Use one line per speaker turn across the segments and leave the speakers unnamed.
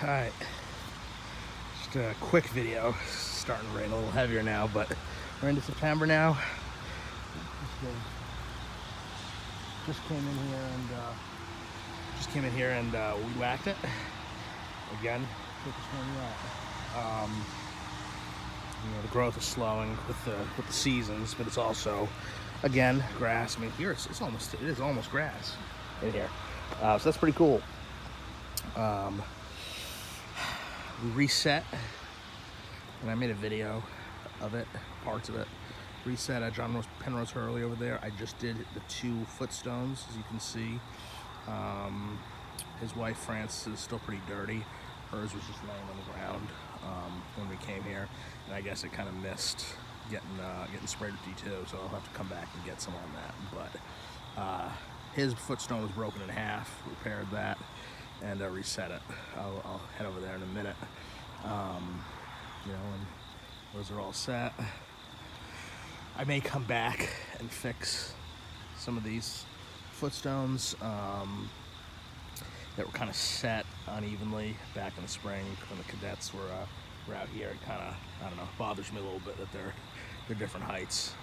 Alright, just a quick video. It's starting to rain a little heavier now, but we're into September now. Just came in here and weed whacked it again. You know, the growth is slowing with the seasons, but it's also again grass. I mean, here it is almost grass in here, so that's pretty cool. We reset, and I made a video of it, parts of it. Reset at John Penrose Hurley over there. I just did the 2 footstones, as you can see. His wife Frances is still pretty dirty. Hers was just laying on the ground when we came here, and I guess it kind of missed getting sprayed with D2, so I'll have to come back and get some on that. But his footstone was broken in half. Repaired that and reset it. I'll head over there in a minute. You know, and those are all set. I may come back and fix some of these footstones that were kind of set unevenly back in the spring when the cadets were out here. It kind of, I don't know, bothers me a little bit that they're different heights.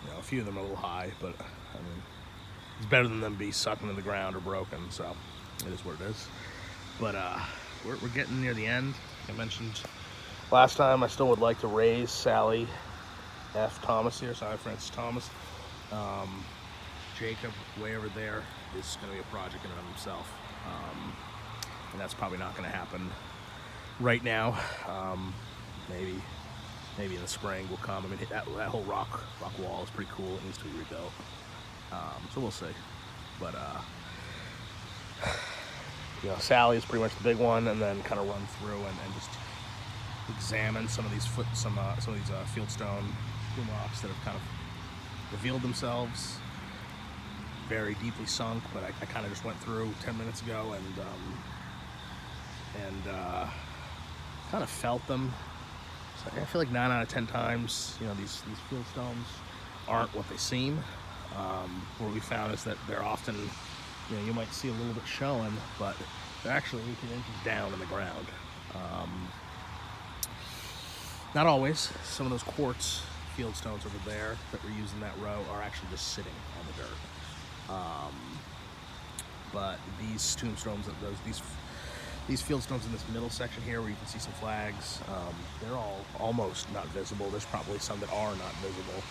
You know, a few of them are a little high, but I mean, it's better than them be sucked into the ground or broken, so it is what it is. But we're getting near the end. I mentioned last time I still would like to raise Sally F. Thomas here, Sally Frances Thomas. Jacob, way over there, is going to be a project in and of himself. And that's probably not going to happen right now. Maybe in the spring will come. I mean, that whole rock wall is pretty cool. It needs to be rebuilt. So we'll see. But you know, Sally is pretty much the big one, and then kind of run through and just examine some of these fieldstone rocks that have kind of revealed themselves, very deeply sunk. But I kind of just went through 10 minutes ago and kind of felt them. So I feel like 9 out of 10 times, you know, these fieldstones aren't what they seem. What we found is that they're often, you know, you might see a little bit showing, but they're actually 18 inches down in the ground. Not always. Some of those quartz fieldstones over there that we're using that row are actually just sitting on the dirt. But these tombstones, these fieldstones in this middle section here where you can see some flags, they're all almost not visible. There's probably some that are not visible.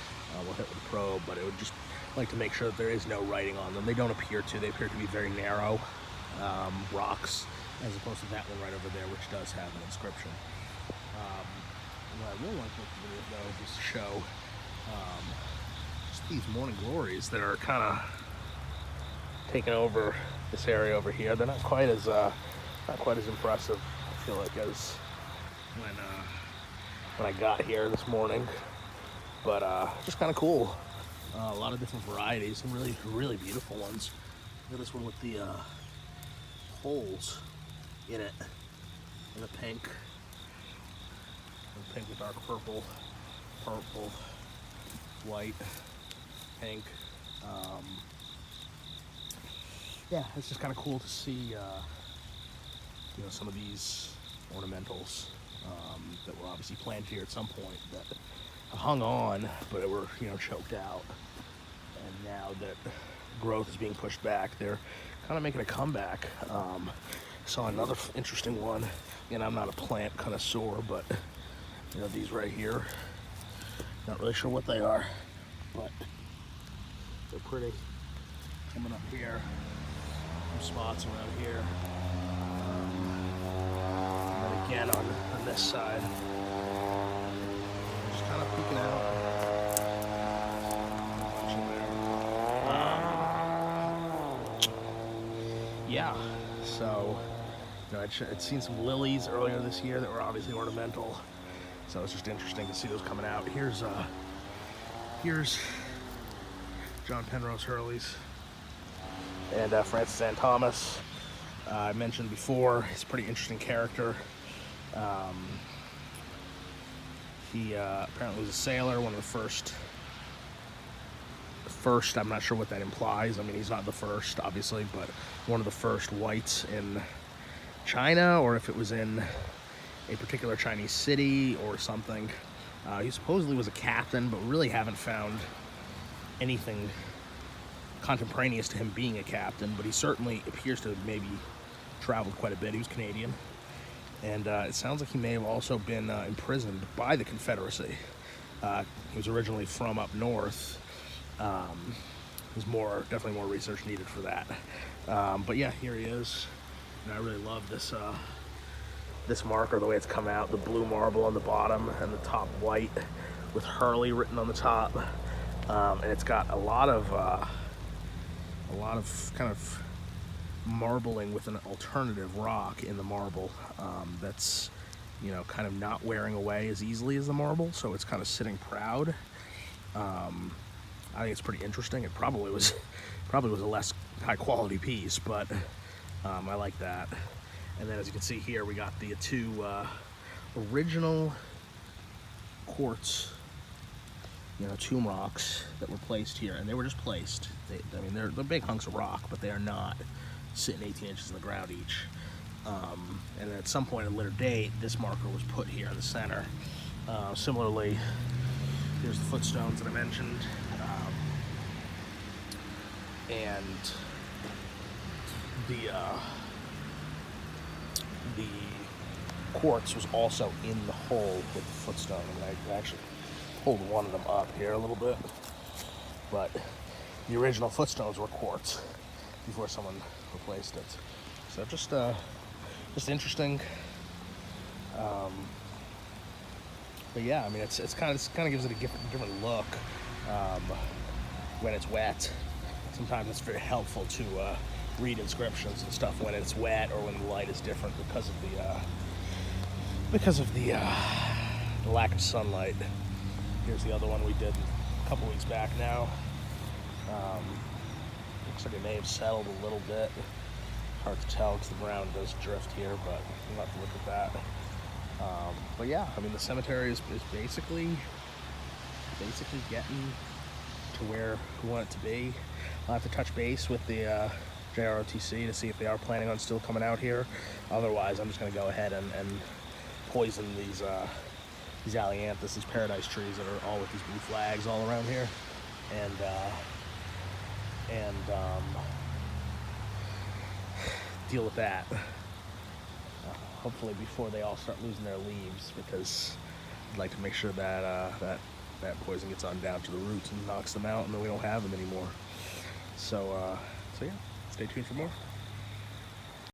We'll hit with a probe, but it would just like to make sure that there is no writing on them. They don't appear to. They appear to be very narrow rocks, as opposed to that one right over there, which does have an inscription. What I really want to make the video, though, is just to show just these morning glories that are kind of taking over this area over here. They're not quite as impressive, I feel like, as when I got here this morning. But just kind of cool. A lot of different varieties, some really beautiful ones. Look at this one with the holes in it, and the pink with dark purple, white, pink. Yeah, it's just kind of cool to see, you know, some of these ornamentals that were obviously planted here at some point that hung on, but were, you know, choked out. And now that growth is being pushed back, they're kind of making a comeback. Saw another interesting one, and I'm not a plant connoisseur, but you know, these right here, not really sure what they are, but they're pretty. Coming up here, some spots around here, and then again on this side, just kind of peeking out. Yeah, so you know, I'd seen some lilies earlier this year that were obviously ornamental, so it's just interesting to see those coming out. Here's John Penrose Hurley's and Frances Ann Thomas. I mentioned before, he's a pretty interesting character. He apparently was a sailor, one of the first. I'm not sure what that implies. I mean, he's not the first, obviously, but one of the first whites in China, or if it was in a particular Chinese city or something. He supposedly was a captain, but really haven't found anything contemporaneous to him being a captain, but he certainly appears to have maybe traveled quite a bit. He was Canadian, and it sounds like he may have also been imprisoned by the Confederacy. He was originally from up north. There's definitely more research needed for that. But yeah, here he is. And I really love this this marker, the way it's come out, the blue marble on the bottom and the top white with Hurley written on the top. And it's got a lot of kind of marbling with an alternative rock in the marble that's, you know, kind of not wearing away as easily as the marble, so it's kind of sitting proud. I think it's pretty interesting. It probably was a less high quality piece, but I like that. And then as you can see here, we got the two original quartz, you know, tomb rocks that were placed here, and they were just placed. I mean, they're big hunks of rock, but they are not sitting 18 inches in the ground each. And then at some point at a later date, this marker was put here in the center. Similarly, here's the footstones that I mentioned, and the quartz was also in the hole with the footstone. I mean, I actually pulled one of them up here a little bit, but the original footstones were quartz before someone replaced it. So just interesting. But yeah, I mean, it's kind of gives it a different look when it's wet. Sometimes it's very helpful to read inscriptions and stuff when it's wet or when the light is different because of the lack of sunlight. Here's the other one we did a couple weeks back now. Looks like it may have settled a little bit. Hard to tell because the ground does drift here, but we'll have to look at that. But yeah, I mean, the cemetery is basically getting to where we want it to be. I'll have to touch base with the JROTC to see if they are planning on still coming out here. Otherwise, I'm just going to go ahead and poison these ailanthus, these paradise trees that are all with these blue flags all around here, and deal with that. Hopefully before they all start losing their leaves, because I'd like to make sure that that poison gets on down to the roots and knocks them out, and then we don't have them anymore. So yeah, stay tuned for more.